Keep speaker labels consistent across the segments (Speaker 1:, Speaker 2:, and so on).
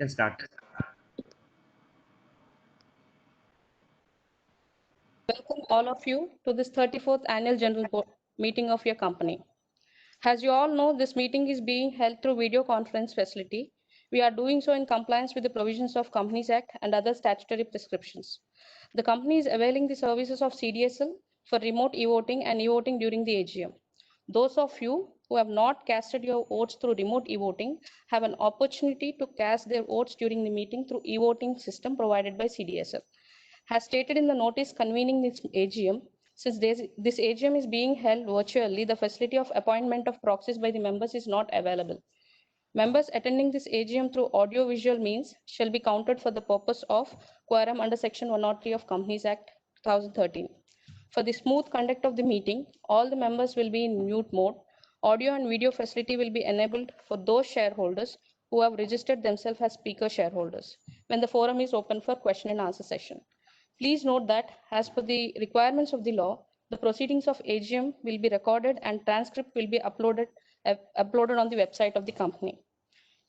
Speaker 1: Can start.
Speaker 2: Welcome all of you to this 34th annual meeting of your company. As you all know, this meeting is being held through video conference facility. We are doing so in compliance with the provisions of Companies Act and other statutory prescriptions. The company is availing the services of CDSL for remote e-voting and e-voting during the AGM. Those of you who have not casted your votes through remote e-voting have an opportunity to cast their votes during the meeting through e-voting system provided by CDSL. As stated in the notice convening this AGM, since this AGM is being held virtually, the facility of appointment of proxies by the members is not available. Members attending this AGM through audio-visual means shall be counted for the purpose of quorum under Section 103 of Companies Act 2013. For the smooth conduct of the meeting, all the members will be in mute mode. Audio and video facility will be enabled for those shareholders who have registered themselves as speaker shareholders when the forum is open for question and answer session. Please note that as per the requirements of the law, the proceedings of AGM will be recorded and transcript will be uploaded on the website of the company.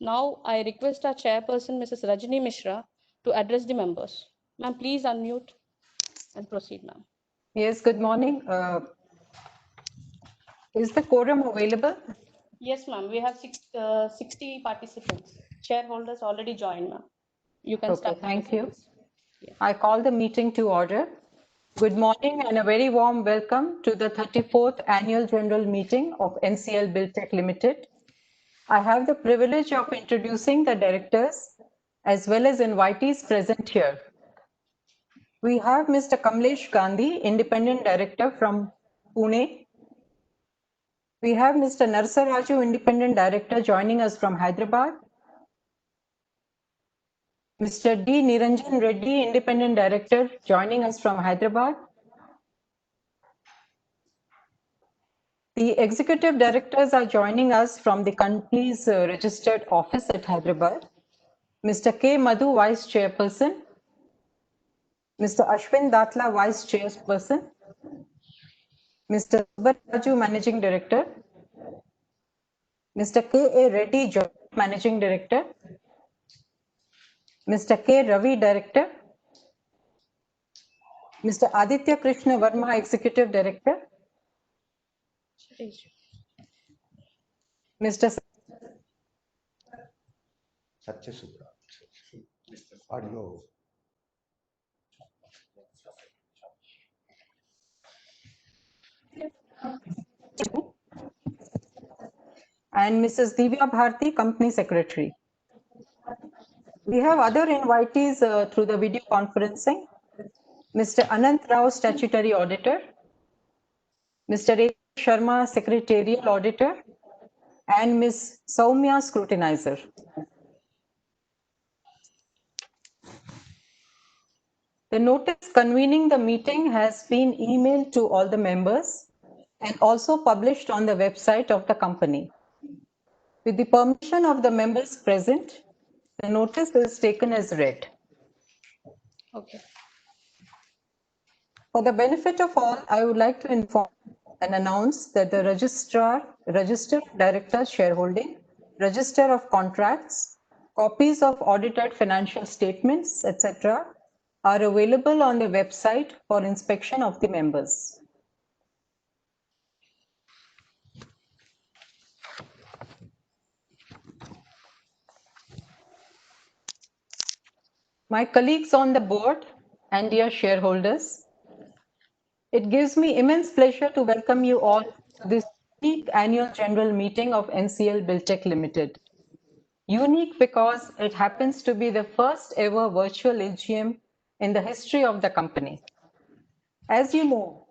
Speaker 2: Now, I request our chairperson, Mrs. Rajini Mishra, to address the members. Ma'am, please unmute and proceed, ma'am.
Speaker 3: Yes, good morning. Is the quorum available?
Speaker 2: Yes, ma'am. We have 60 participants. Shareholders already joined, ma'am. You can
Speaker 3: Okay,
Speaker 2: start.
Speaker 3: thank you.
Speaker 2: Yeah.
Speaker 3: I call the meeting to order. Good morning and a very warm welcome to the 34th Annual General Meeting of NCL Buildtech Limited. I have the privilege of introducing the directors as well as invitees present here. We have Mr. Kamlesh Gandhi, Independent Director from Pune. We have Mr. Narsaraju, Independent Director, joining us from Hyderabad. Mr. D. Niranjan Reddy, Independent Director, joining us from Hyderabad. The executive directors are joining us from the company's registered office at Hyderabad. Mr. K. Madhu, Vice Chairperson. Mr. Ashwin Datla, Vice Chairperson. Mr. Subbaraju, Managing Director. Mr. K. A. Reddy, Joint Managing Director. Mr. K. Ravi, Director. Mr. Aditya Krishna Verma, Executive Director. Mr.
Speaker 4: Satya Subra. Audio.
Speaker 3: And Mrs. Divya Bharti, Company Secretary. We have other invitees through the video conferencing. Mr. Anant Rao, Statutory Auditor. Mr. A. Sharma, Secretarial Auditor. And Ms. Soumya, Scrutinizer. The notice convening the meeting has been emailed to all the members and also published on the website of the company. With the permission of the members present, the notice is taken as read.
Speaker 2: Okay.
Speaker 3: For the benefit of all, I would like to inform and announce that the register of directors shareholding, register of contracts, copies of audited financial statements, etc., are available on the website for inspection of the members. My colleagues on the board and dear shareholders, it gives me immense pleasure to welcome you all to this unique annual general meeting of NCL Buildtech Limited. Unique because it happens to be the first ever virtual AGM in the history of the company. As you know,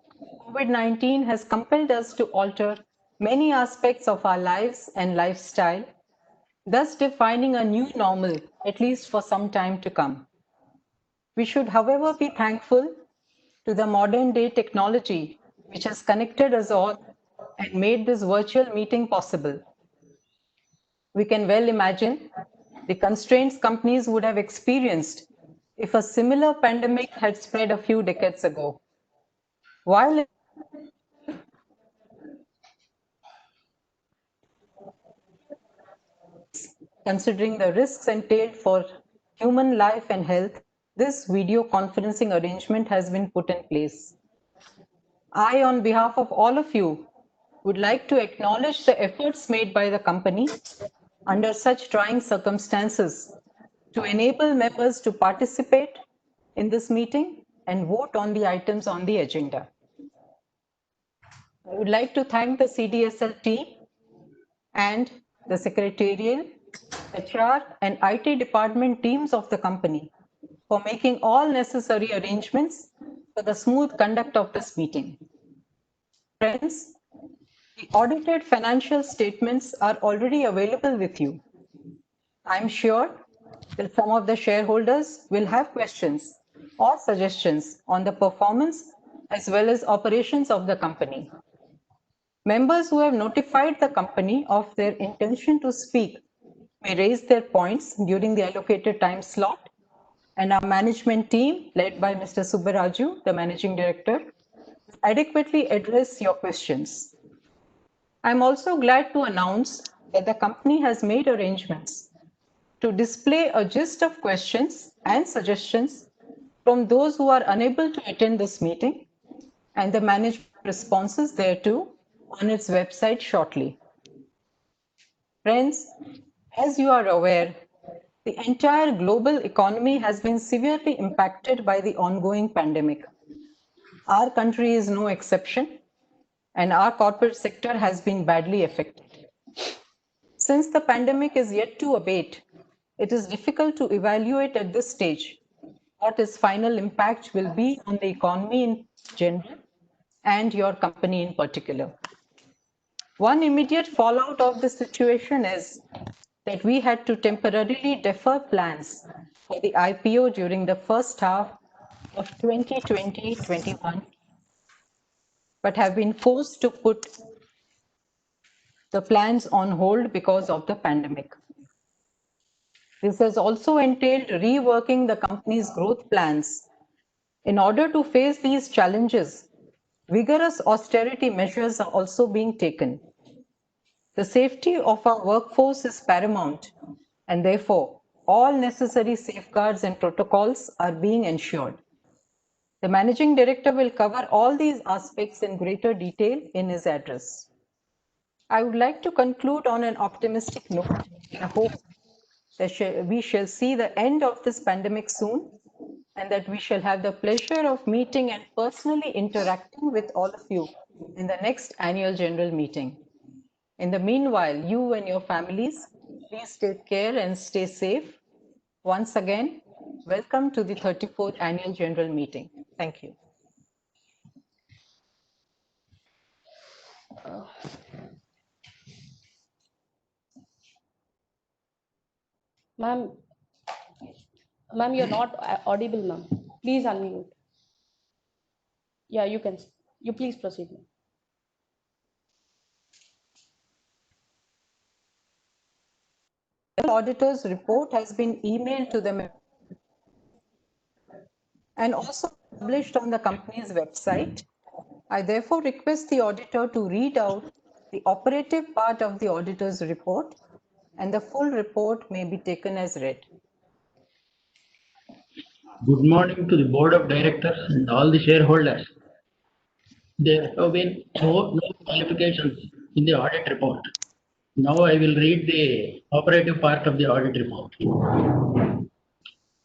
Speaker 3: COVID-19 has compelled us to alter many aspects of our lives and lifestyle, thus defining a new normal, at least for some time to come. We should, however, be thankful to the modern day technology which has connected us all and made this virtual meeting possible. We can well imagine the constraints companies would have experienced if a similar pandemic had spread a few decades ago. While Considering the risks entailed for human life and health, this video conferencing arrangement has been put in place. I, on behalf of all of you, would like to acknowledge the efforts made by the company under such trying circumstances to enable members to participate in this meeting and vote on the items on the agenda. I would like to thank the CDSL team and the secretarial, HR, and IT department teams of the company for making all necessary arrangements for the smooth conduct of this meeting. Friends, the audited financial statements are already available with you. I'm sure that some of the shareholders will have questions or suggestions on the performance as well as operations of the company. Members who have notified the company of their intention to speak may raise their points during the allocated time slot, and our management team, led by Mr. Subbaraju, the Managing Director, will adequately address your questions. I'm also glad to announce that the company has made arrangements to display a gist of questions and suggestions from those who are unable to attend this meeting and the management responses thereto on its website shortly. Friends, as you are aware, the entire global economy has been severely impacted by the ongoing pandemic. Our country is no exception, and our corporate sector has been badly affected. Since the pandemic is yet to abate, it is difficult to evaluate at this stage what its final impact will be on the economy in general and your company in particular. One immediate fallout of this situation is that we had to temporarily defer plans for the IPO during the first half of 2020-21, but have been forced to put the plans on hold because of the pandemic. This has also entailed reworking the company's growth plans. In order to face these challenges, vigorous austerity measures are also being taken. The safety of our workforce is paramount, and therefore, all necessary safeguards and protocols are being ensured. The Managing Director will cover all these aspects in greater detail in his address. I would like to conclude on an optimistic note in hope that we shall see the end of this pandemic soon, and that we shall have the pleasure of meeting and personally interacting with all of you in the next annual general meeting. In the meanwhile, you and your families, please take care and stay safe. Once again, welcome to the 34th Annual General Meeting. Thank you.
Speaker 2: Ma'am, you're not audible, ma'am. Please unmute. Yeah, you can. You please proceed, ma'am.
Speaker 3: The auditor's report has been emailed to them and also published on the company's website. I therefore request the auditor to read out the operative part of the auditor's report, and the full report may be taken as read.
Speaker 1: Good morning to the Board of Directors and all the shareholders. There have been no qualifications in the audit report. Now I will read the operative part of the audit report.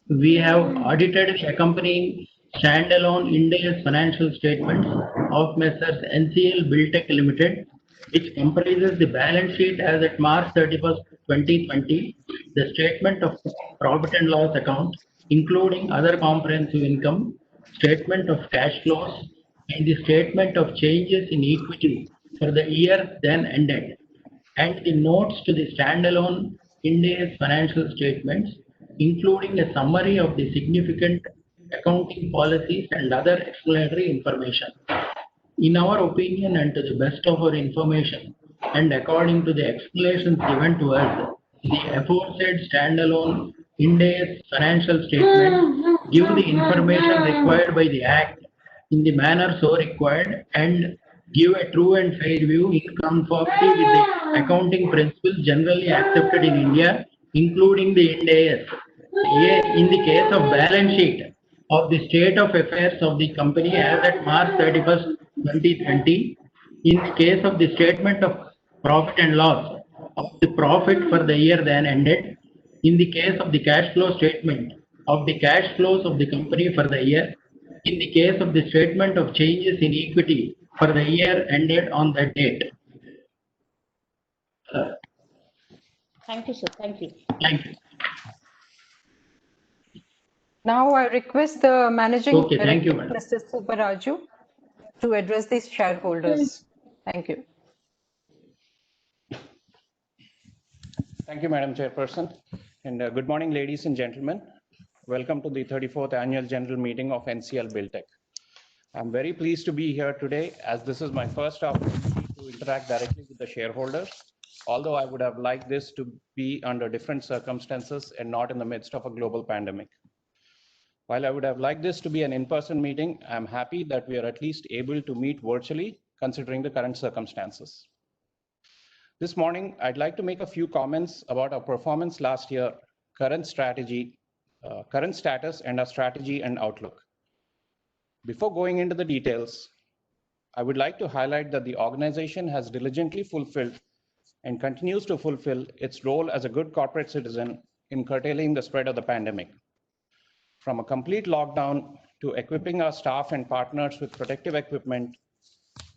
Speaker 1: We have audited the accompanying standalone Ind AS financial statements of Messrs. NCL Buildtech Limited, which comprises the balance sheet as at March 31st, 2020, the statement of profit and loss account, including other comprehensive income, statement of cash flows, and the statement of changes in equity for the year then ended, and the notes to the standalone Ind AS financial statements, including a summary of the significant accounting policies and other explanatory information. In our opinion and to the best of our information, and according to the explanations given to us, the aforesaid standalone Ind AS financial statements give the information required by the Act in the manner so required and give a true and fair view in conformity with the accounting principles generally accepted in India, including the Ind AS, in the case of balance sheet of the state of affairs of the company as at March 31st, 2020, in the case of the statement of profit and loss of the profit for the year then ended, in the case of the cash flow statement of the cash flows of the company for the year, in the case of the statement of changes in equity for the year ended on that date.
Speaker 2: Thank you, sir. Thank you.
Speaker 1: Thank you.
Speaker 3: Now I request the Managing
Speaker 1: Okay, thank you,
Speaker 3: Director,
Speaker 1: madam.
Speaker 3: Mr. Subbaraju, to address these shareholders. Thank you.
Speaker 5: Thank you, Madam Chairperson. And good morning, ladies and gentlemen. Welcome to the 34th Annual General Meeting of NCL Buildtech. I'm very pleased to be here today as this is my first opportunity to interact directly with the shareholders, although I would have liked this to be under different circumstances and not in the midst of a global pandemic. While I would have liked this to be an in-person meeting, I'm happy that we are at least able to meet virtually considering the current circumstances. This morning, I'd like to make a few comments about our performance last year, current strategy, current status, and our strategy and outlook. Before going into the details, I would like to highlight that the organization has diligently fulfilled and continues to fulfill its role as a good corporate citizen in curtailing the spread of the pandemic. From a complete lockdown to equipping our staff and partners with protective equipment,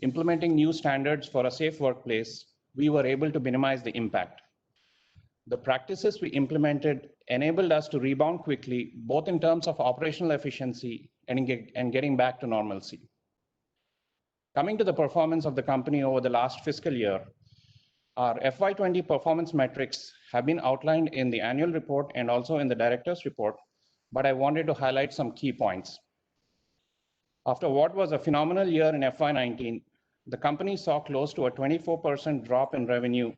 Speaker 5: implementing new standards for a safe workplace, we were able to minimize the impact. The practices we implemented enabled us to rebound quickly, both in terms of operational efficiency and getting back to normalcy. Coming to the performance of the company over the last fiscal year, our FY20 performance metrics have been outlined in the annual report and also in the director's report, but I wanted to highlight some key points. After what was a phenomenal year in FY19, the company saw close to a 24% drop in revenue,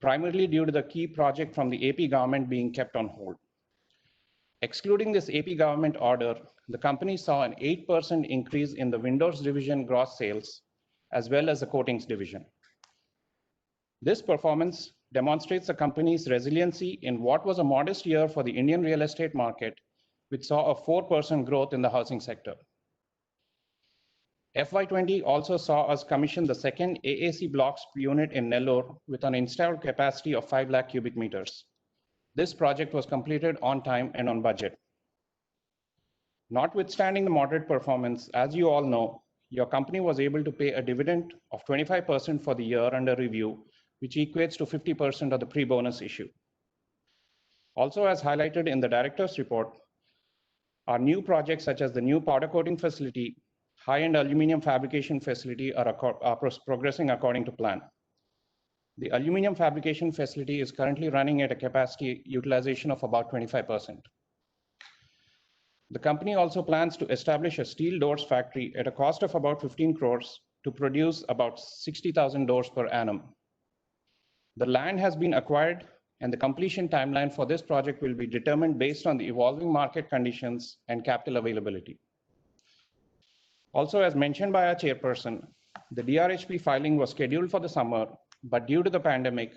Speaker 5: primarily due to the key project from the AP government being kept on hold. Excluding this AP government order, the company saw an 8% increase in the Windows division gross sales, as well as the coatings division. This performance demonstrates the company's resiliency in what was a modest year for the Indian real estate market, which saw a 4% growth in the housing sector. FY20 also saw us commission the second AAC blocks unit in Nellore with an installed capacity of 5 lakh cubic meters. This project was completed on time and on budget. Notwithstanding the moderate performance, as you all know, your company was able to pay a dividend of 25% for the year under review, which equates to 50% of the pre-bonus issue. Also, as highlighted in the director's report, our new projects such as the new powder coating facility, high-end aluminum fabrication facility are progressing according to plan. The aluminum fabrication facility is currently running at a capacity utilization of about 25%. The company also plans to establish a steel doors factory at a cost of about 15 crores to produce about 60,000 doors per annum. The land has been acquired and the completion timeline for this project will be determined based on the evolving market conditions and capital availability. Also, as mentioned by our chairperson, the DRHP filing was scheduled for the summer, but due to the pandemic,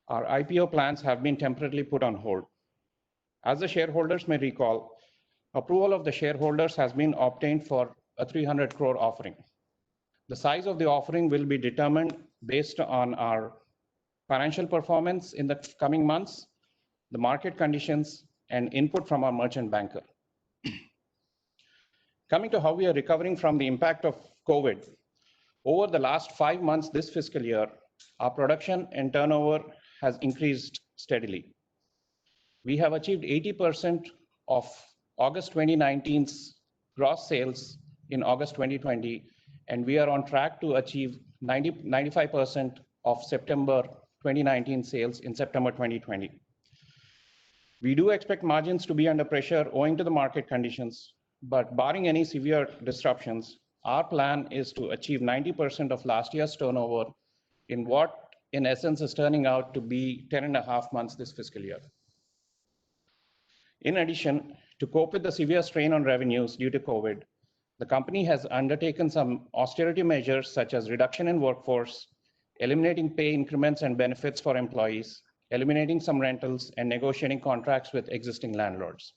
Speaker 5: our IPO plans have been temporarily put on hold. As the shareholders may recall, approval of the shareholders has been obtained for a 300 crore offering. The size of the offering will be determined based on our financial performance in the coming months, the market conditions, and input from our merchant banker. Coming to how we are recovering from the impact of COVID, over the last 5 months this fiscal year, our production and turnover has increased steadily. We have achieved 80% of August 2019's gross sales in August 2020, and we are on track to achieve 95% of September 2019 sales in September 2020. We do expect margins to be under pressure owing to the market conditions, but barring any severe disruptions, our plan is to achieve 90% of last year's turnover in what, in essence, is turning out to be 10.5 months this fiscal year. In addition, to cope with the severe strain on revenues due to COVID, the company has undertaken some austerity measures such as reduction in workforce, eliminating pay increments and benefits for employees, eliminating some rentals, and negotiating contracts with existing landlords.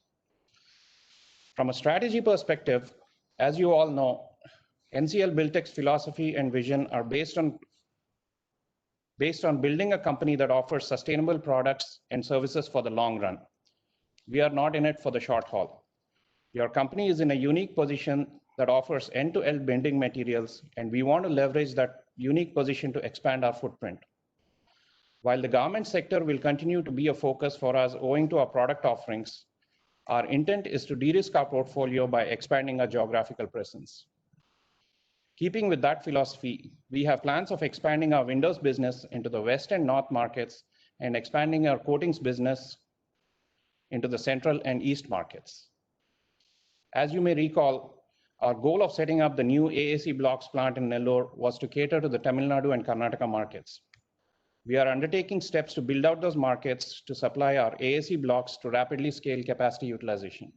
Speaker 5: From a strategy perspective, as you all know, NCL Buildtech's philosophy and vision are based on building a company that offers sustainable products and services for the long run. We are not in it for the short haul. Your company is in a unique position that offers end-to-end building materials, and we want to leverage that unique position to expand our footprint. While the government sector will continue to be a focus for us owing to our product offerings, our intent is to de-risk our portfolio by expanding our geographical presence. Keeping with that philosophy, we have plans of expanding our windows business into the West and North markets and expanding our coatings business into the Central and East markets. As you may recall, our goal of setting up the new AAC blocks plant in Nellore was to cater to the Tamil Nadu and Karnataka markets. We are undertaking steps to build out those markets to supply our AAC blocks to rapidly scale capacity utilization.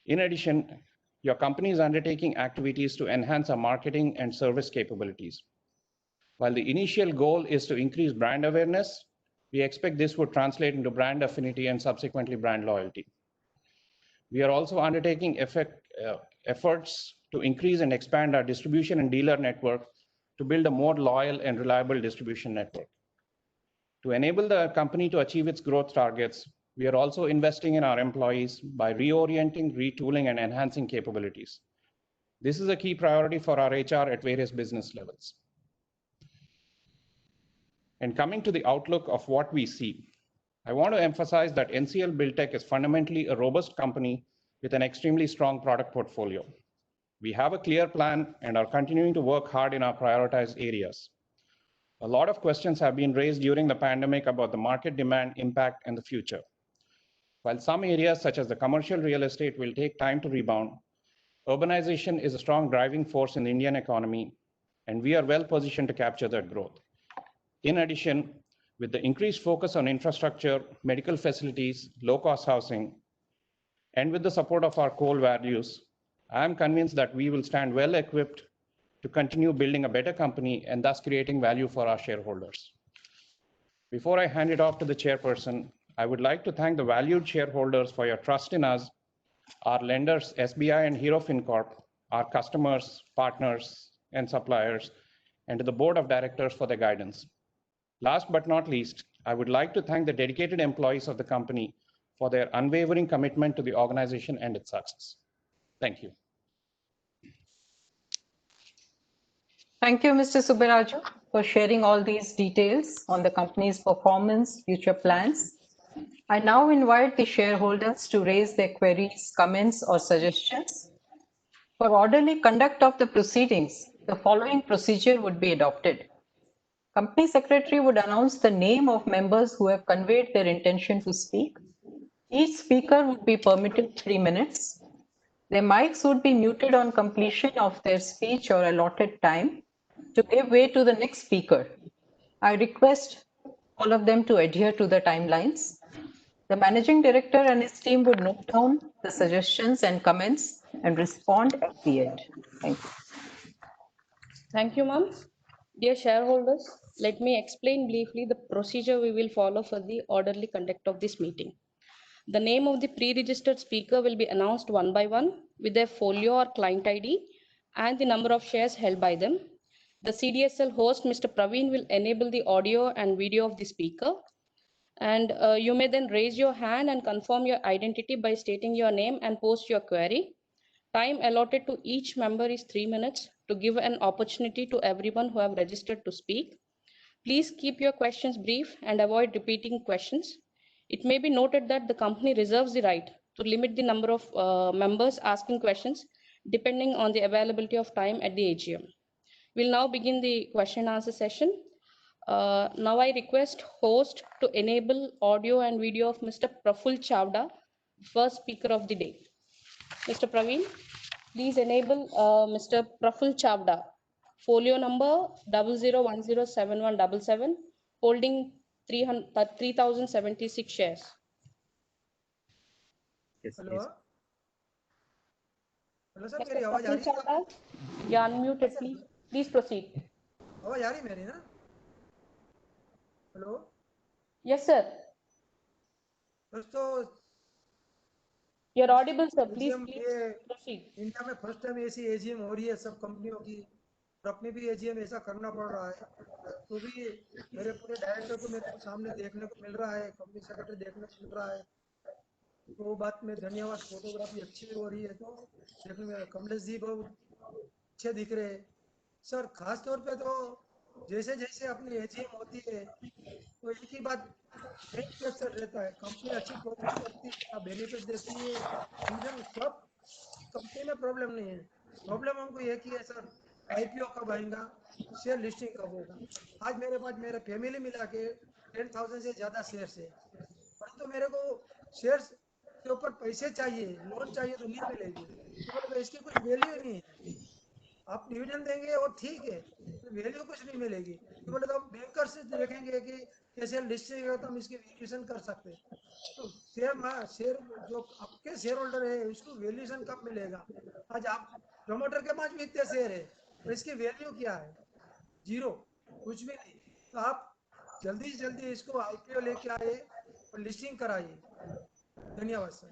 Speaker 5: In addition, your company is undertaking activities to enhance our marketing and service capabilities. While the initial goal is to increase brand awareness, we expect this would translate into brand affinity and subsequently brand loyalty. We are also undertaking efforts to increase and expand our distribution and dealer network to build a more loyal and reliable distribution network. To enable the company to achieve its growth targets, we are also investing in our employees by reorienting, retooling, and enhancing capabilities. This is a key priority for our HR at various business levels. And coming to the outlook of what we see, I want to emphasize that NCL Buildtech is fundamentally a robust company with an extremely strong product portfolio. We have a clear plan and are continuing to work hard in our prioritized areas. A lot of questions have been raised during the pandemic about the market demand, impact, and the future. While some areas such as the commercial real estate will take time to rebound, urbanization is a strong driving force in the Indian economy, and we are well positioned to capture that growth. In addition, with the increased focus on infrastructure, medical facilities, low-cost housing, and with the support of our core values, I am convinced that we will stand well equipped to continue building a better company and thus creating value for our shareholders. Before I hand it off to the chairperson, I would like to thank the valued shareholders for your trust in us, our lenders, SBI and Hero FinCorp, our customers, partners, and suppliers, and to the board of directors for their guidance. Last but not least, I would like to thank the dedicated employees of the company for their unwavering commitment to the organization and its success. Thank you.
Speaker 3: Thank you, Mr. Subbaraju, for sharing all these details on the company's performance, future plans. I now invite the shareholders to raise their queries, comments, or suggestions. For orderly conduct of the proceedings, the following procedure would be adopted. Company Secretary would announce the name of members who have conveyed their intention to speak. Each speaker would be permitted 3 minutes. Their mics would be muted on completion of their speech or allotted time to give way to the next speaker. I request all of them to adhere to the timelines. The Managing Director and his team would note down the suggestions and comments and respond at the end. Thank you.
Speaker 2: Thank you, ma'am. Dear shareholders, let me explain briefly the procedure we will follow for the orderly conduct of this meeting. The name of the pre-registered speaker will be announced one by one with their folio or client ID and the number of shares held by them. The CDSL host, Mr. Praveen, will enable the audio and video of the speaker. And you may then raise your hand and confirm your identity by stating your name and post your query. Time allotted to each member is 3 minutes to give an opportunity to everyone who have registered to speak. Please keep your questions brief and avoid repeating questions. It may be noted that the company reserves the right to limit the number of members asking questions depending on the availability of time at the AGM. We'll now begin the question and answer session. Now I request host to enable audio and video of Mr. Praful Chavda, first speaker of the day. Mr. Praveen, please enable Mr. Praful Chavda, folio number 00107177, holding 3076 shares.
Speaker 6: Yes,
Speaker 7: hello
Speaker 6: please.
Speaker 7: Hello sir,
Speaker 2: Mr.
Speaker 7: मेरी आवाज आ
Speaker 2: Praful
Speaker 7: रही है?
Speaker 2: Chavda, you are unmuted, please. Please proceed.
Speaker 7: आवाज आ रही है मेरी ना? Hello
Speaker 2: Yes, sir.
Speaker 6: दोस्तों
Speaker 2: You're audible, sir. Please,
Speaker 6: AGM
Speaker 2: please
Speaker 6: ये
Speaker 2: proceed.
Speaker 6: इंडिया में फर्स्ट टाइम ऐसी AGM हो रही है सब कंपनियों की, और अपने भी AGM ऐसा करना पड़ रहा है, तो भी मेरे पूरे डायरेक्टर को मेरे को सामने देखने को मिल रहा है, कंपनी सेक्रेटरी देखने को मिल रहा है, तो वो बात में धन्यवाद। फोटोग्राफी अच्छी हो रही है, तो देखने में कमलेश जी बहुत अच्छे दिख रहे हैं सर। खास तौर पे तो जैसे जैसे अपनी AGM होती है तो एक ही बात स्ट्रक्चर रहता है, कंपनी अच्छी प्रोग्रेस करती है, बेनिफिट देती है, डिविजन सब, कंपनी में प्रॉब्लम नहीं है। प्रॉब्लम हमको एक ही है सर, IPO कब आएगा, शेयर लिस्टिंग कब होगा। आज मेरे पास मेरे फैमिली मिला के 10,000 से ज़्यादा शेयर्स है, परंतु मेरे को शेयर्स के ऊपर पैसे चाहिए, लोन चाहिए तो नहीं मिलेगी, तो बोले इसकी कुछ वैल्यू नहीं है। आप डिविडेंड देंगे और ठीक है, तो वैल्यू कुछ नहीं मिलेगी, तो बोले तो हम बैंकर से देखेंगे कि कैसे लिस्टिंग है तो हम इसकी वैल्यूएशन कर सकते हैं। तो शेयर जो आपके शेयर होल्डर है उसको वैल्यूएशन कब मिलेगा। आज आप प्रमोटर के पास भी इतने शेयर है और इसकी वैल्यू क्या है, जीरो, कुछ भी नहीं। तो आप जल्दी से जल्दी इसको IPO लेके आए और लिस्टिंग कराइए। धन्यवाद sir.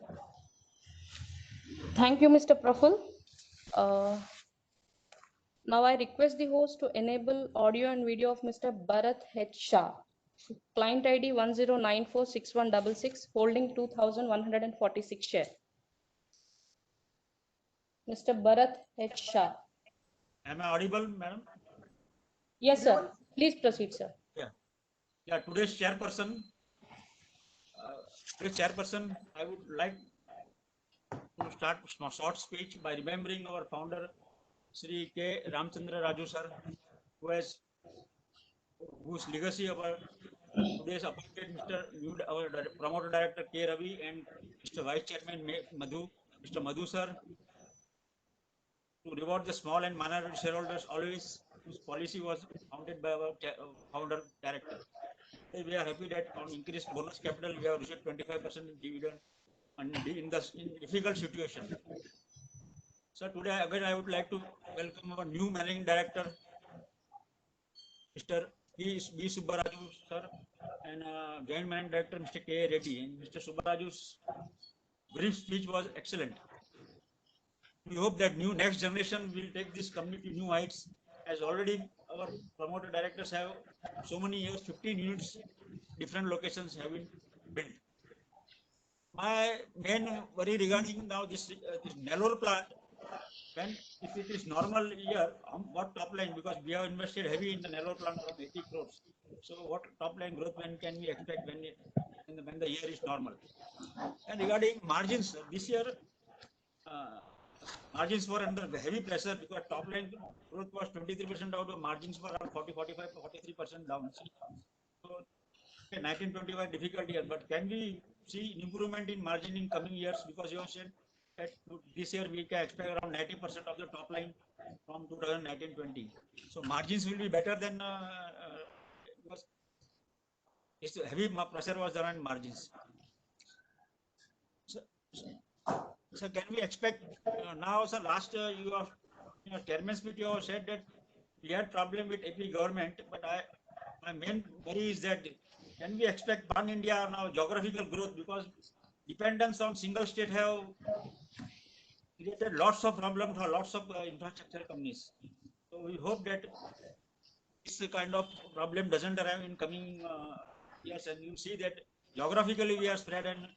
Speaker 2: Thank you, Mr. Praful. Now I request the host to enable audio and video of Mr. Bharat H. Shah, client ID 10946166, holding 2,146 share. Mr. Bharat H. Shah.
Speaker 7: Am I audible, madam?
Speaker 2: Yes, sir. Please proceed, sir.
Speaker 7: Yeah. Today's chairperson, I would like to start a short speech by remembering our founder, Sri K. Ramchandra Raju sir, whose legacy our today's appointed our promoter director K. Ravi and Mr. Vice Chairman Mr. Madhu sir, to reward the small and minority shareholders always, whose policy was founded by our founder director. We are happy that on increased bonus capital we have received 25% in dividend and in difficult situation. So today again I would like to welcome our new managing director, Mr. B. Subbaraju sir, and joint managing director Mr. K. Reddy. And Mr. Subbaraju's brief speech was excellent. We hope that next generation will take this company to new heights, as already our promoter directors have so many years, 15 units, different locations have been built. My main worry regarding now this Nellore plant, when if it is normal year, what top line, because we have invested heavy in the Nellore plant from 80 crores. So what top line growth when can we expect when the year is normal? And regarding margins, this year margins were under heavy pressure because top line growth was 23% down, margins were around 40, 45, 43% down. So 19-20 difficult year, but can we see improvement in margin in coming years? Because you have said that this year we can expect around 90% of the top line from 2019-20. So margins will be better than because it's heavy pressure was there on margins. So can we expect now? So last you have chairman's speech you have said that we had problem with AP government, but my main worry is that can we expect Pan India now geographical growth, because dependence on single state have created lots of problems for lots of infrastructure companies. So we hope that this kind of problem doesn't arrive in coming years, and you see that geographically we are spread and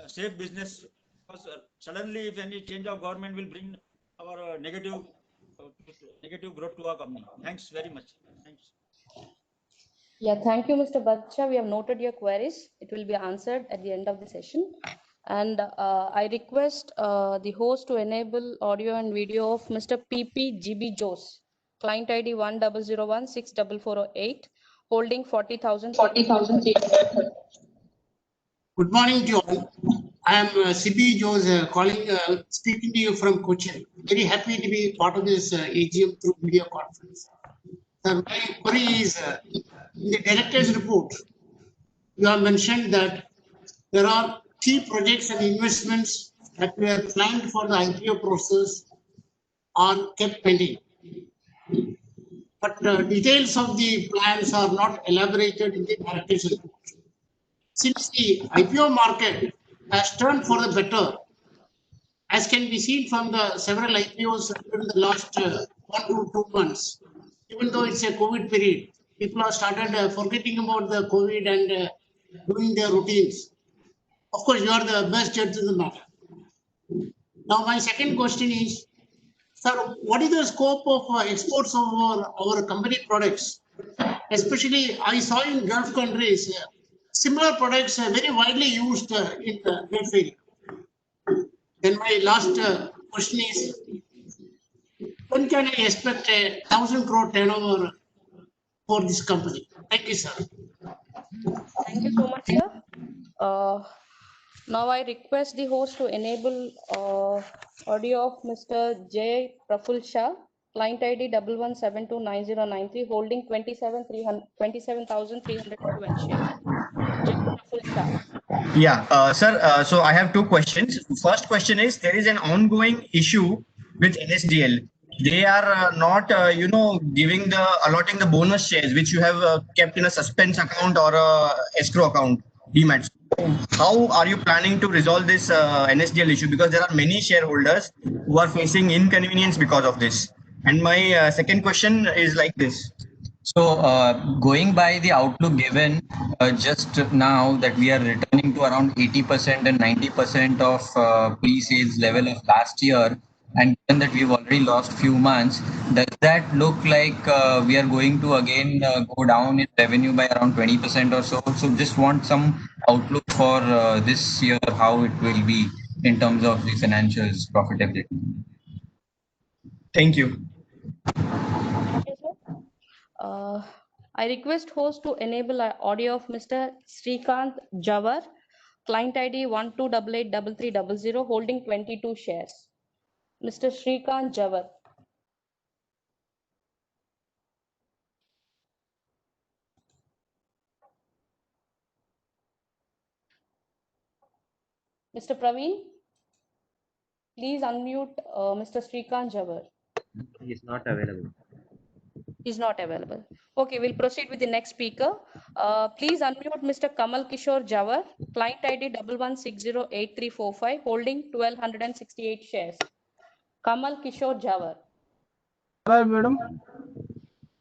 Speaker 7: safe business. Because suddenly, if any change of government will bring our negative growth to our company. Thanks very much. Thanks.
Speaker 2: Yeah, thank you, Mr. Bacha. We have noted your queries. It will be answered at the end of the session. And I request the host to enable audio and video of Mr. PPGB Jose, client ID 10016448, holding 40,000.
Speaker 8: Good morning to you all. I am CP Jose speaking to you from Cochin. Very happy to be part of this AGM through video conference. Sir, my query is, in the director's report, you have mentioned that there are key projects and investments that were planned for the IPO process are kept pending. But details of the plans are not elaborated in the director's report. since the IPO market has turned for the better, as can be seen from the several IPOs during the last 1 to 2 months, even though it's a COVID period, people have started forgetting about the COVID and doing their routines. Of course, you are the best judge in the matter. Now, my second question is, sir, what is the scope of exports of our company products? Especially, I saw in Gulf countries, similar products are very widely used in the Gulf area. Then my last question is, when can I expect a 1,000 crore turnover for this company? Thank you, sir.
Speaker 2: Thank you so much, sir. Now I request the host to enable audio of Mr. J. Praful Shah, client ID 11729093, holding 27,312 shares. J. Praful Shah.
Speaker 9: Yeah, sir. So I have two questions. First question is, there is an ongoing issue with NSDL. They are not, giving the allotting the bonus shares which you have kept in a suspense account or a escrow account, demat. How are you planning to resolve this NSDL issue? Because there are many shareholders who are facing inconvenience because of this. And my second question is like this.
Speaker 10: So, going by the outlook given just now that we are returning to around 80% and 90% of pre-sales level of last year, and given that we've already lost few months, does that look like we are going to again go down in revenue by around 20% or so? So, just want some outlook for this year, how it will be in terms of the financials profitability.
Speaker 9: Thank you.
Speaker 2: Thank you, sir. I request host to enable audio of Mr. Srikanth Jawar, client ID 12883300, holding 22 shares. Mr. Srikanth Jawar. Mr. Praveen, please unmute Mr. Srikanth Jawar.
Speaker 11: He is not available.
Speaker 2: Is not available. Okay, we'll proceed with the next speaker. Please unmute Mr. Kamal Kishore Jawar, client ID 11608345, holding 1268 shares. Kamal Kishore Jawar.
Speaker 12: है madam.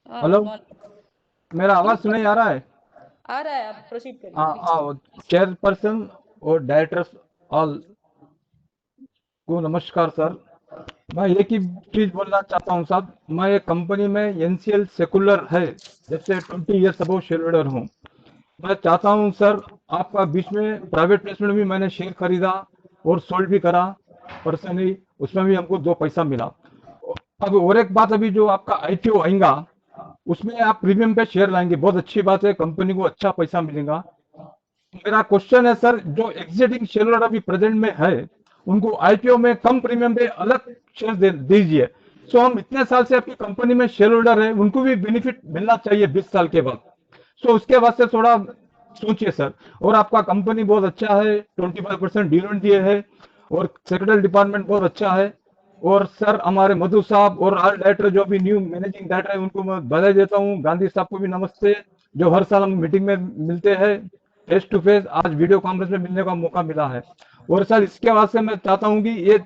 Speaker 2: हाँ,
Speaker 12: hello,
Speaker 2: good
Speaker 12: मेरा आवाज सुनाई आ रहा है?
Speaker 2: आ रहा है, आप प्रोसीड करिए please.
Speaker 12: चेयरपर्सन और डायरेक्टर्स ऑल को नमस्कार सर। मैं एक ही चीज बोलना चाहता हूं साहब, मैं एक कंपनी में एनसीएल सेकुलर है, जब से 20 ईयर्स अबव शेयर होल्डर हूं। मैं चाहता हूं सर, आपका बीच में प्राइवेट प्लेसमेंट भी मैंने शेयर खरीदा और सोल्ड भी करा पर्सनली, उसमें भी हमको 2 पैसा मिला। अब और एक बात, अभी जो आपका आईपीओ आएगा उसमें आप प्रीमियम पे शेयर लाएंगे, बहुत अच्छी बात है, कंपनी को अच्छा पैसा मिलेगा। मेरा क्वेश्चन है सर, जो एग्जिस्टिंग शेयर होल्डर अभी प्रेजेंट में है उनको आईपीओ में कम प्रीमियम पे अलग शेयर दीजिए। सो हम इतने साल से आपकी कंपनी में शेयर होल्डर है, उनको भी बेनिफिट मिलना चाहिए 20 साल के बाद। सो उसके वास्ते थोड़ा सोचिए सर। और आपका कंपनी बहुत अच्छा है, 25% डिविडेंड दिए है और सेक्रेटरी डिपार्टमेंट बहुत अच्छा है। और सर हमारे मधु साहब और आल डायरेक्टर जो भी न्यू मैनेजिंग डायरेक्टर है उनको मैं बधाई देता हूँ। गांधी साहब को भी नमस्ते, जो हर साल हम मीटिंग में मिलते हैं फेस टू फेस, आज वीडियो कॉन्फ्रेंस में मिलने का मौका मिला है। और सर इसके वास्ते मैं चाहता हूं कि ये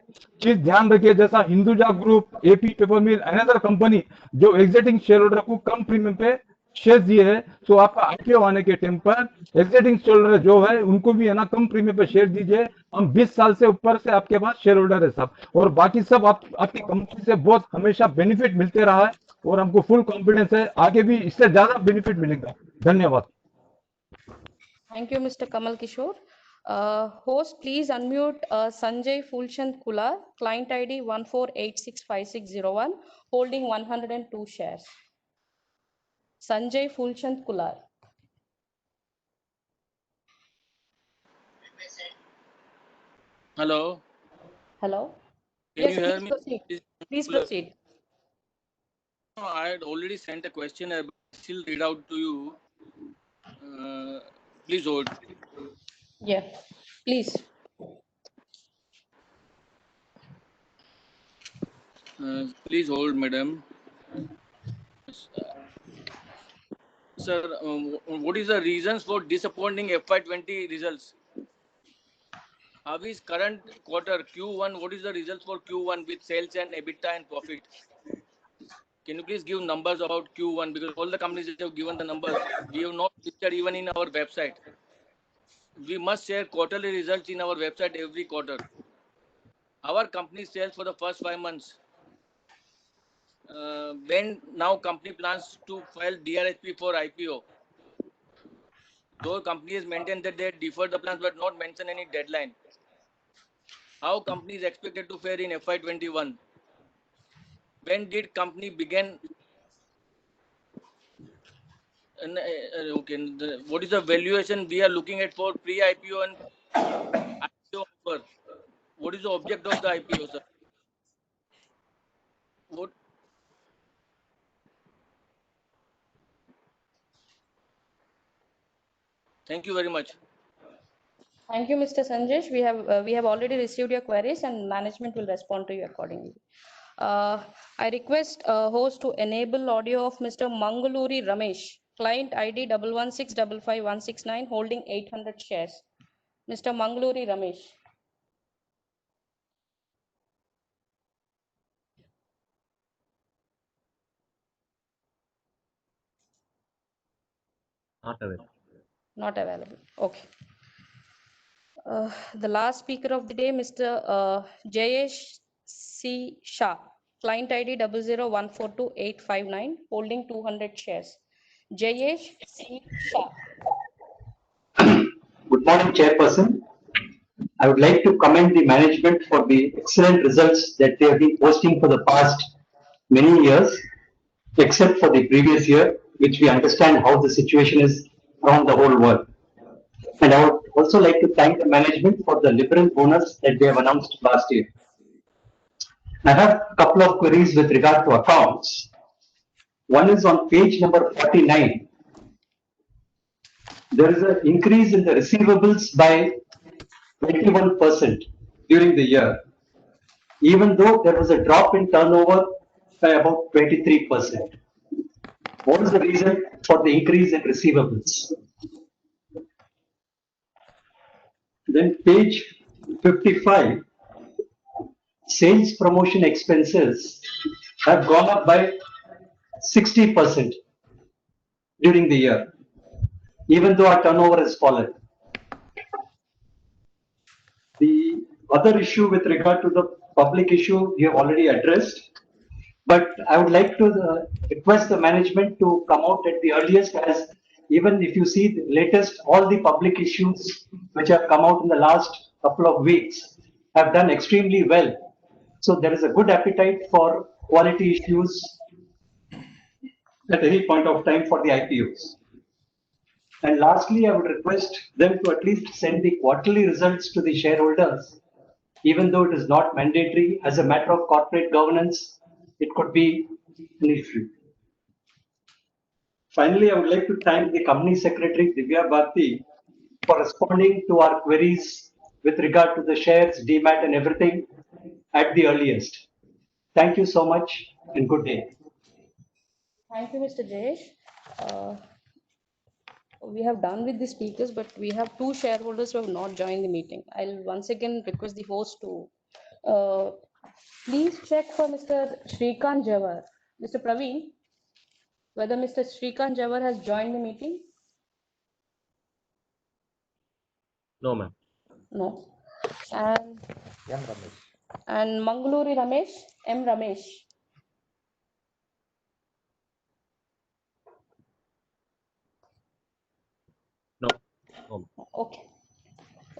Speaker 12: चीज ध्यान रखिए, जैसा हिंदुजा ग्रुप, एपी पेपर मिल, अनदर कंपनी जो एग्जिस्टिंग शेयर होल्डर को कम प्रीमियम पे शेयर दिए है, सो आपका आईपीओ आने के टाइम पर एग्जिस्टिंग शेयर होल्डर जो है उनको भी है ना कम प्रीमियम पे शेयर दीजिए। हम 20 साल से ऊपर से आपके पास शेयर होल्डर है साहब, और बाकी सब आपकी कंपनी से बहुत हमेशा बेनिफिट मिलते रहा है और हमको फुल कॉन्फिडेंस है आगे भी इससे ज्यादा बेनिफिट मिलेगा। धन्यवाद।
Speaker 2: Thank you, Mr. Kamal Kishore. Host, please unmute Sanjay Fulchand Kular, client ID 14865601, holding 102 shares. Sanjay Fulchand Kular.
Speaker 13: Hello.
Speaker 2: Hello.
Speaker 13: Can
Speaker 2: Yes,
Speaker 13: you hear
Speaker 2: please
Speaker 13: me?
Speaker 2: proceed. Please proceed.
Speaker 13: No, I had already sent a question. I will still read out to you. Please hold.
Speaker 2: Yeah, please.
Speaker 13: Please hold, madam. Sir, what is the reasons for disappointing FY20 results? How is current quarter Q1? What is the results for Q1 with sales and EBITDA and profit? Can you please give numbers about Q1, because all the companies have given the numbers. We have not listed even in our website. We must share quarterly results in our website every quarter. Our company sales for the first 5 months. When now company plans to file DRHP for IPO. Though company has maintained that they deferred the plans but not mentioned any deadline. How company is expected to fare in FY21? When did company begin? What is the valuation we are looking at for pre-IPO and IPO offer? What is the object of the IPO, sir? What? Thank you very much.
Speaker 2: Thank you, Mr. Sanjesh. We have already received your queries and management will respond to you accordingly. I request host to enable audio of Mr. Mangaluri Ramesh, client ID 116555169, holding 800 shares. Mr. Mangaluri Ramesh.
Speaker 11: Not available.
Speaker 2: Not available. Okay. The last speaker of the day, Mr. Jayesh C. Shah, client ID 001428559, holding 200 shares. Jayesh C. Shah.
Speaker 14: Good morning, Chairperson. I would like to commend the management for the excellent results that they have been posting for the past many years, except for the previous year, which we understand how the situation is around the whole world. And I would also like to thank the management for the liberal bonus that they have announced last year. I have a couple of queries with regard to accounts. One is on page number 49. There is an increase in the receivables by 21% during the year, even though there was a drop in turnover by about 23%. What is the reason for the increase in receivables? Then page 55, sales promotion expenses have gone up by 60% during the year, even though our turnover has fallen. The other issue with regard to the public issue you have already addressed, but I would like to request the management to come out at the earliest, as even if you see the latest, all the public issues which have come out in the last couple of weeks have done extremely well. So there is a good appetite for quality issues at any point of time for the IPOs. And lastly, I would request them to at least send the quarterly results to the shareholders, even though it is not mandatory. As a matter of corporate governance, it could be an issue. Finally, I would like to thank the company secretary, Divya Bharti, for responding to our queries with regard to the shares, DMAT and everything at the earliest. Thank you so much and good day.
Speaker 2: Thank you, Mr. Jayesh. We have done with the speakers, but we have two shareholders who have not joined the meeting. I'll once again request the host to please check for Mr. Shrikant Jawar. Mr. Praveen, whether Mr. Shrikant Jawar has joined the meeting?
Speaker 11: No, ma'am.
Speaker 2: No. And
Speaker 4: M. Ramesh.
Speaker 2: And Mangaluri Ramesh, M. Ramesh.
Speaker 11: No. No.
Speaker 2: Okay.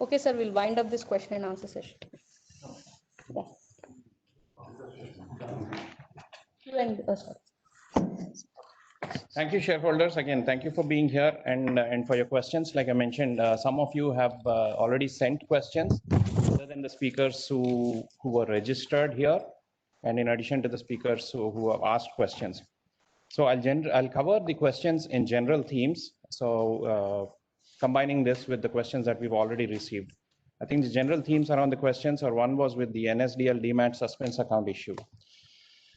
Speaker 2: Okay, sir, we'll wind up this question and answer session. Yeah.
Speaker 5: Thank you, shareholders. Again, thank you for being here and for your questions. Like I mentioned, some of you have already sent questions, other than the speakers who were registered here, and in addition to the speakers who have asked questions. So I'll cover the questions in general themes. So combining this with the questions that we've already received. I think the general themes around the questions are, one was with the NSDL DMAT suspense account issue.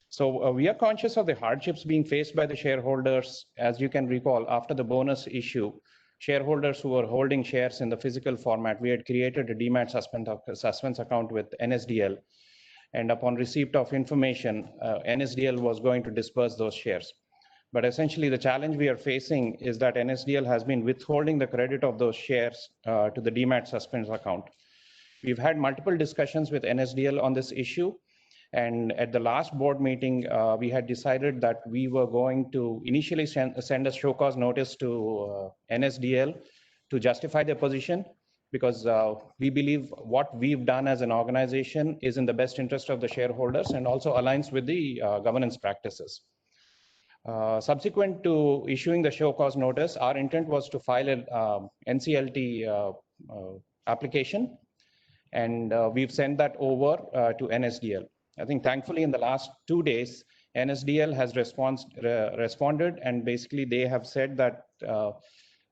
Speaker 5: So we are conscious of the hardships being faced by the shareholders. As you can recall, after the bonus issue, shareholders who were holding shares in the physical format, we had created a demat suspense account with NSDL. And upon receipt of information, NSDL was going to disperse those shares. But essentially, the challenge we are facing is that NSDL has been withholding the credit of those shares to the demat suspense account. We've had multiple discussions with NSDL on this issue. And at the last board meeting, we had decided that we were going to initially send a show cause notice to NSDL to justify their position, because we believe what we've done as an organization is in the best interest of the shareholders and also aligns with the governance practices. Subsequent to issuing the show cause notice, our intent was to file an NCLT application, and we've sent that over to NSDL. I think thankfully in the last 2 days, NSDL has responded, and basically they have said that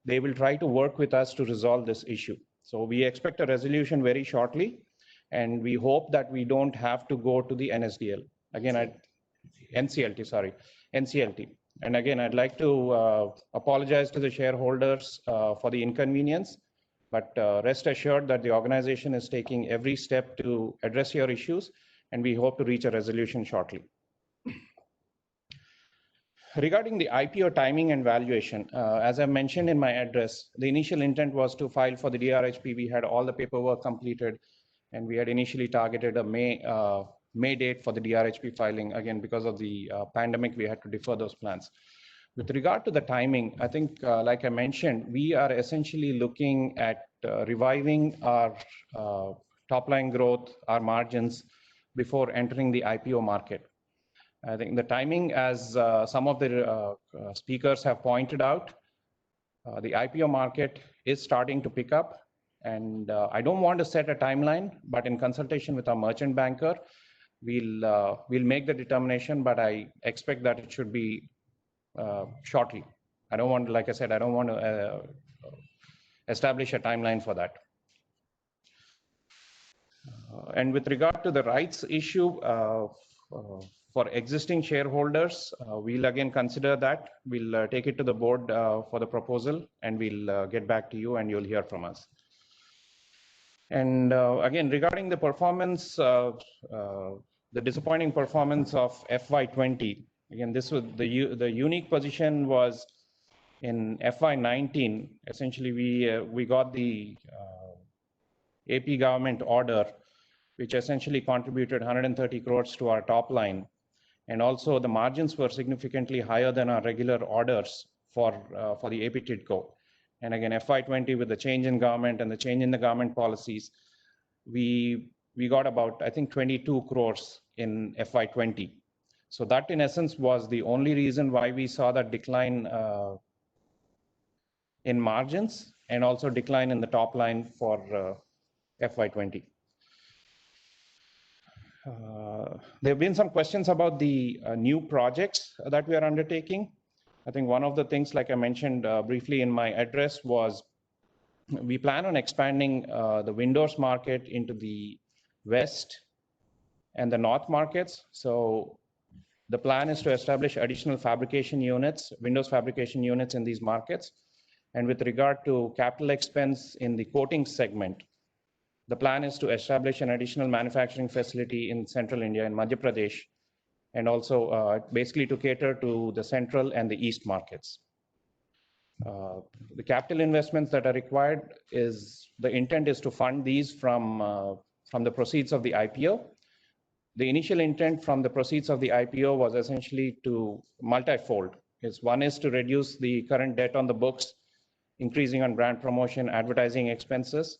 Speaker 5: they will try to work with us to resolve this issue. So we expect a resolution very shortly, and we hope that we don't have to go to the NSDL. Again, NCLT. And again, I'd like to apologize to the shareholders for the inconvenience, but rest assured that the organization is taking every step to address your issues, and we hope to reach a resolution shortly. Regarding the IPO timing and valuation, as I mentioned in my address, the initial intent was to file for the DRHP. We had all the paperwork completed, and we had initially targeted a May date for the DRHP filing. Again, because of the pandemic, we had to defer those plans. With regard to the timing, I think, like I mentioned, we are essentially looking at reviving our top line growth, our margins, before entering the IPO market. I think the timing, as some of the speakers have pointed out, the IPO market is starting to pick up. And I don't want to set a timeline, but in consultation with our merchant banker, we'll make the determination, but I expect that it should be shortly. I don't want, like I said, I don't want to establish a timeline for that. And with regard to the rights issue, for existing shareholders, we'll again consider that. We'll take it to the board for the proposal, and we'll get back to you, and you'll hear from us. And again, regarding the performance, the disappointing performance of FY20, again, this was the unique position was in FY19. Essentially, we got the AP government order, which essentially contributed 130 crores to our top line. And also the margins were significantly higher than our regular orders for the AP TIDCO. And again, FY20, with the change in government and the change in the government policies, we got about, I think, 22 crores in FY20. So that in essence was the only reason why we saw that decline in margins and also decline in the top line for FY20. There have been some questions about the new projects that we are undertaking. I think one of the things, like I mentioned briefly in my address, was we plan on expanding the windows market into the west and the north markets. So the plan is to establish additional fabrication units, windows fabrication units in these markets. And with regard to capital expense in the coating segment, the plan is to establish an additional manufacturing facility in central India, in Madhya Pradesh, and also basically to cater to the central and the east markets. The capital investments that are required the intent is to fund these from the proceeds of the IPO. The initial intent from the proceeds of the IPO was essentially to multifold. One is to reduce the current debt on the books, increasing on brand promotion, advertising expenses,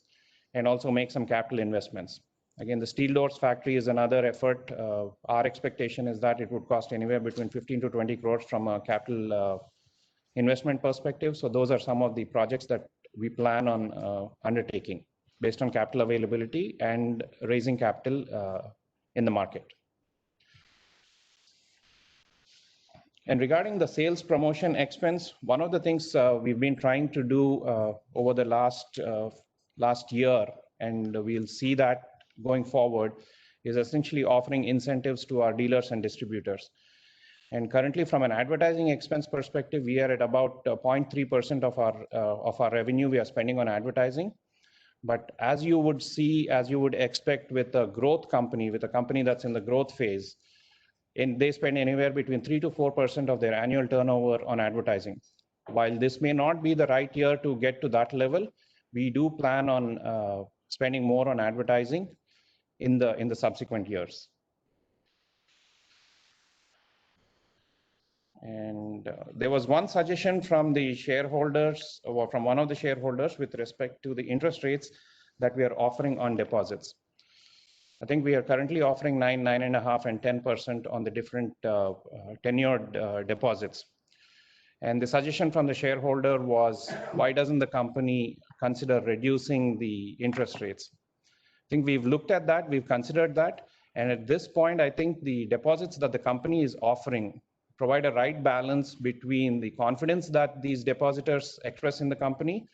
Speaker 5: and also make some capital investments. Again, the steel doors factory is another effort. Our expectation is that it would cost anywhere between 15 to 20 crores from a capital investment perspective. So those are some of the projects that we plan on undertaking based on capital availability and raising capital in the market. And regarding the sales promotion expense, one of the things we've been trying to do over the last year, and we'll see that going forward, is essentially offering incentives to our dealers and distributors. And currently, from an advertising expense perspective, we are at about 0.3% of our revenue we are spending on advertising. But as you would see, as you would expect with a growth company, with a company that's in the growth phase, they spend anywhere between 3 to 4% of their annual turnover on advertising. While this may not be the right year to get to that level, we do plan on spending more on advertising in the subsequent years. And there was one suggestion from the shareholders, or from one of the shareholders, with respect to the interest rates that we are offering on deposits. I think we are currently offering 9, 9.5, and 10% on the different tenured deposits. And the suggestion from the shareholder was, why doesn't the company consider reducing the interest rates? I think we've looked at that, we've considered that. And at this point, I think the deposits that the company is offering provide a right balance between the confidence that these depositors express in the company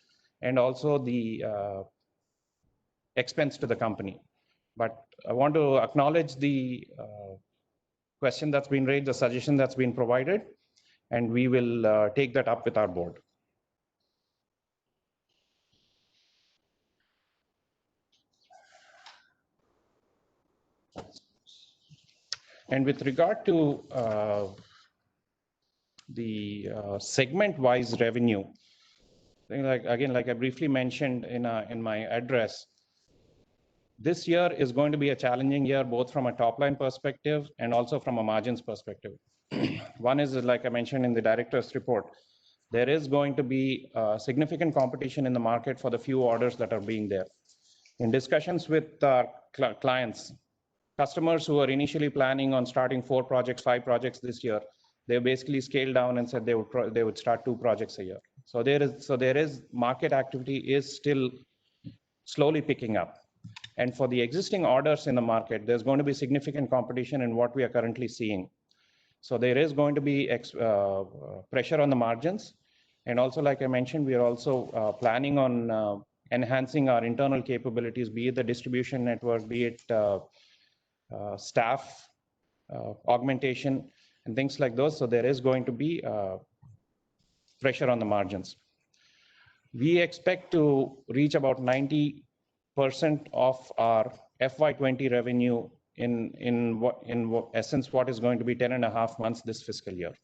Speaker 5: and also the expense to the company. But I want to acknowledge the question that's been raised, the suggestion that's been provided, and we will take that up with our board. And with regard to the segment-wise revenue, I think like I briefly mentioned in my address, this year is going to be a challenging year, both from a top-line perspective and also from a margins perspective. One is, like I mentioned in the director's report, there is going to be significant competition in the market for the few orders that are being there. In discussions with our clients, customers who are initially planning on starting 4 projects, 5 projects this year, they basically scaled down and said they would start 2 projects a year. So there is market activity is still slowly picking up. And for the existing orders in the market, there's going to be significant competition in what we are currently seeing. So there is going to be pressure on the margins. And also, like I mentioned, we are also planning on enhancing our internal capabilities, be it the distribution network, be it staff augmentation and things like those. So there is going to be pressure on the margins. We expect to reach about 90% of our FY20 revenue in essence, what is going to be 10.5 months this fiscal year.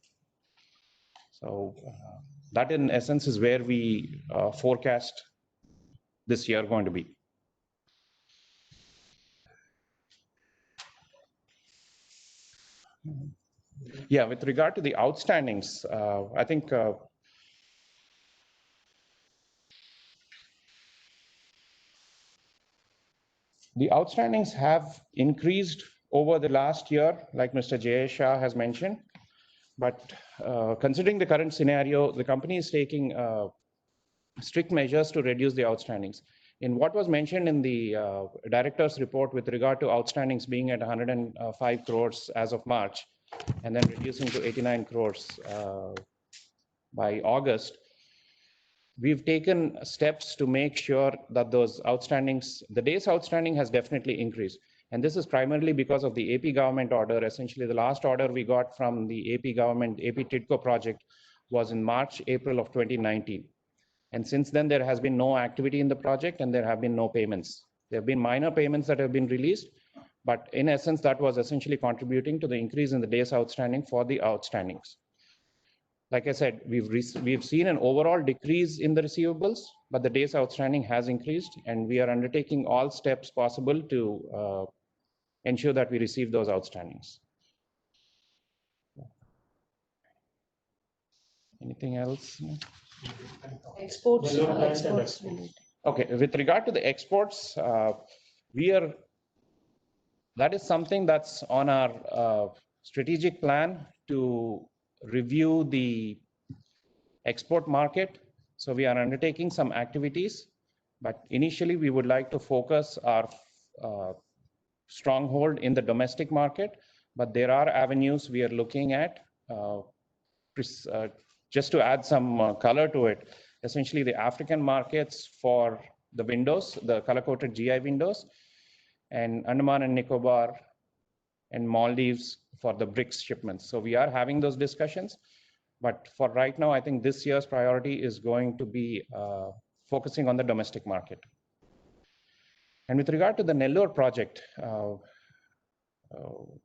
Speaker 5: So that in essence is where we forecast this year going to be. Yeah, with regard to the outstandings, I think the outstandings have increased over the last year, like Mr. Jayesh Shah has mentioned. But considering the current scenario, the company is taking strict measures to reduce the outstandings. In what was mentioned in the director's report with regard to outstandings being at 105 crores as of March, and then reducing to 89 crores by August, we've taken steps to make sure that those outstandings, the days outstanding has definitely increased. And this is primarily because of the AP government order. Essentially, the last order we got from the AP government, AP TIDCO project, was in March, April of 2019. And since then, there has been no activity in the project and there have been no payments. There have been minor payments that have been released, but in essence, that was essentially contributing to the increase in the days outstanding for the outstandings. Like I said, we've seen an overall decrease in the receivables, but the days outstanding has increased, and we are undertaking all steps possible to ensure that we receive those outstandings. Anything else?
Speaker 2: Exports.
Speaker 5: Okay, with regard to the exports, that is something that's on our strategic plan to review the export market. So we are undertaking some activities, but initially we would like to focus our stronghold in the domestic market, but there are avenues we are looking at. Just to add some color to it, essentially the African markets for the windows, the color-coated GI windows, and Andaman and Nicobar and Maldives for the BRICS shipments. So we are having those discussions. But for right now, I think this year's priority is going to be focusing on the domestic market. And with regard to the Nellore project,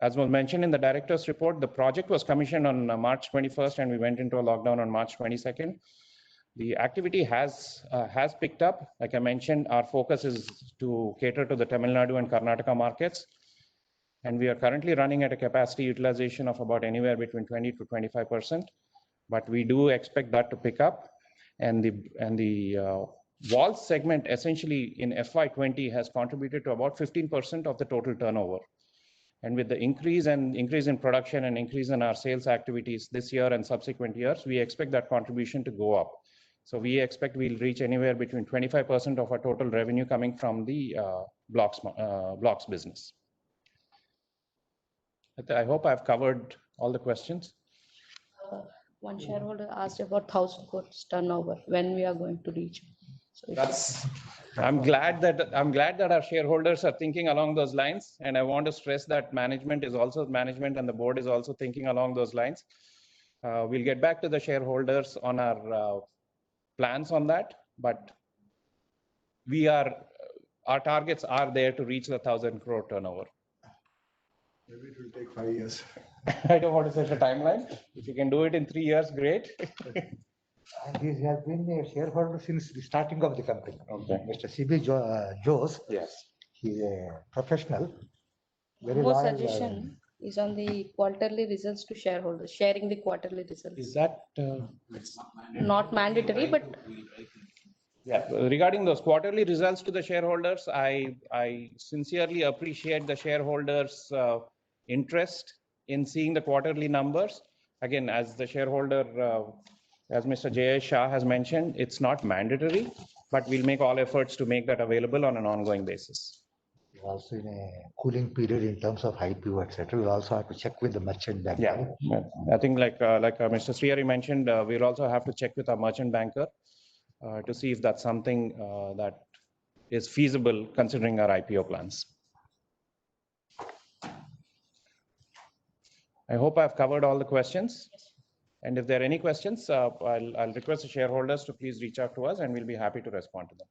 Speaker 5: as was mentioned in the director's report, the project was commissioned on March 21st and we went into a lockdown on March 22nd. The activity has picked up. Like I mentioned, our focus is to cater to the Tamil Nadu and Karnataka markets. And we are currently running at a capacity utilization of about anywhere between 20 to 25%. But we do expect that to pick up. And the valve segment essentially in FY20 has contributed to about 15% of the total turnover. And with the increase in production and increase in our sales activities this year and subsequent years, we expect that contribution to go up. So we expect we'll reach anywhere between 25% of our total revenue coming from the blocks business. I hope I've covered all the questions.
Speaker 2: One shareholder asked about 1,000 crores turnover, when we are going to reach. So
Speaker 5: I'm glad that our shareholders are thinking along those lines, and I want to stress that management and the board is also thinking along those lines. We'll get back to the shareholders on our plans on that, but our targets are there to reach the 1,000 crore turnover.
Speaker 4: Maybe it will take 5 years.
Speaker 5: I don't want to set a timeline. If you can do it in 3 years, great.
Speaker 4: And he has been a shareholder since the starting of the company.
Speaker 5: Okay.
Speaker 4: Mr. CB Jose.
Speaker 5: Yes.
Speaker 4: He's a professional. Very
Speaker 2: more
Speaker 4: loyal.
Speaker 2: suggestion is on the quarterly results to shareholders, sharing the quarterly results.
Speaker 5: Is that
Speaker 2: not mandatory, but
Speaker 5: yeah, regarding those quarterly results to the shareholders, I sincerely appreciate the shareholders' interest in seeing the quarterly numbers. Again, as the shareholder, as Mr. J.S. Shah has mentioned, it's not mandatory, but we'll make all efforts to make that available on an ongoing basis.
Speaker 4: Also in a cooling period in terms of IPO, etc. We'll also have to check with the merchant banker.
Speaker 5: Yeah, I think like Mr. Srihari mentioned, we'll also have to check with our merchant banker to see if that's something that is feasible considering our IPO plans. I hope I've covered all the questions. And if there are any questions, I'll request the shareholders to please reach out to us and we'll be happy to respond to them.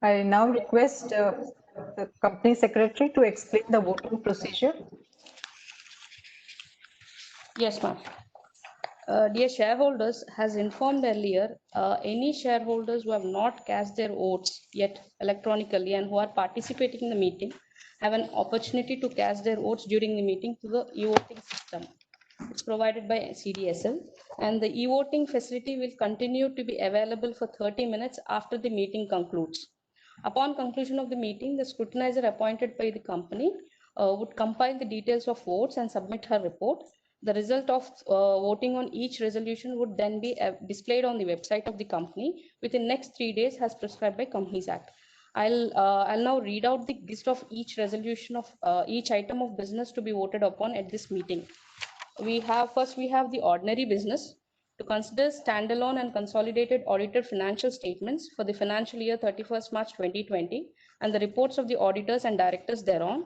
Speaker 3: I now request the company secretary to explain the voting procedure.
Speaker 2: yes, ma'am. Dear shareholders, as informed earlier, any shareholders who have not cast their votes yet electronically and who are participating in the meeting have an opportunity to cast their votes during the meeting through the e-voting system. It's provided by CDSL, and the e-voting facility will continue to be available for 30 minutes after the meeting concludes. Upon conclusion of the meeting, the scrutinizer appointed by the company would compile the details of votes and submit her report. The result of voting on each resolution would then be displayed on the website of the company within next 3 days as prescribed by Companies Act. I'll now read out the list of each resolution of each item of business to be voted upon at this meeting. First we have the ordinary business to consider standalone and consolidated audited financial statements for the financial year 31st March 2020 and the reports of the auditors and directors thereon.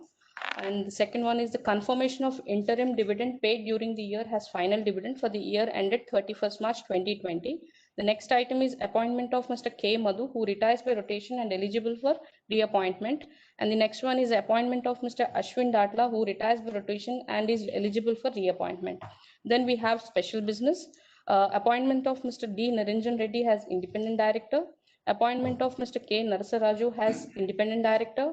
Speaker 2: And the second one is the confirmation of interim dividend paid during the year as final dividend for the year ended 31st March 2020. The next item is appointment of Mr. K. Madhu, who retires by rotation and eligible for reappointment. And the next one is appointment of Mr. Ashwin Datla, who retires by rotation and is eligible for reappointment. Then we have special business. Appointment of Mr. D. Niranjan Reddy as independent director. Appointment of Mr. K. Narasaraju as independent director.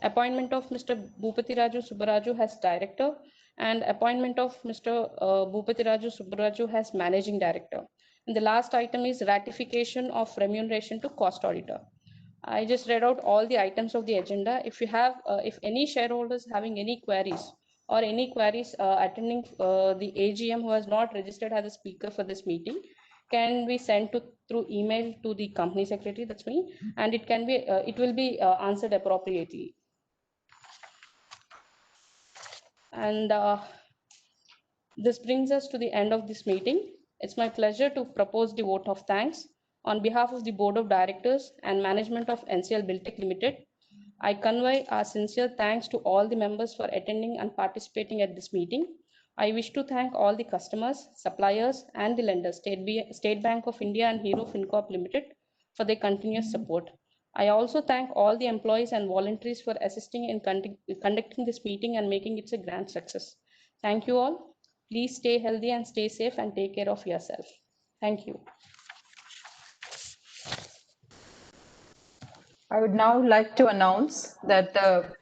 Speaker 2: Appointment of Mr. Bhupati Raju Subbaraju as director, and appointment of Mr. Bhupati Raju Subbaraju as managing director. And the last item is ratification of remuneration to cost auditor. I just read out all the items of the agenda. If you have, if any shareholders having any queries or any queries attending the AGM who has not registered as a speaker for this meeting, can be sent through email to the company secretary, that's me, and it can be it will be answered appropriately. And this brings us to the end of this meeting. It's my pleasure to propose the vote of thanks on behalf of the Board of Directors and management of NCL Buildtech Limited. I convey our sincere thanks to all the members for attending and participating at this meeting. I wish to thank all the customers, suppliers, and the lenders, State Bank of India and Hero FinCorp Limited, for their continuous support. I also thank all the employees and volunteers for assisting in conducting this meeting and making it a grand success. Thank you all. Please stay healthy and stay safe and take care of yourself. Thank you.
Speaker 3: I would now like to announce that the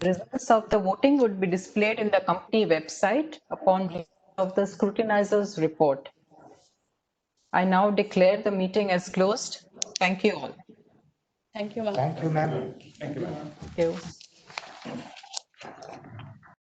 Speaker 3: results of the voting would be displayed in the company website upon receipt of the scrutinizer's report. I now declare the meeting as closed. Thank you all.
Speaker 2: Thank you, ma'am.
Speaker 4: Thank you, ma'am.
Speaker 5: Thank you, ma'am.
Speaker 3: Thank you.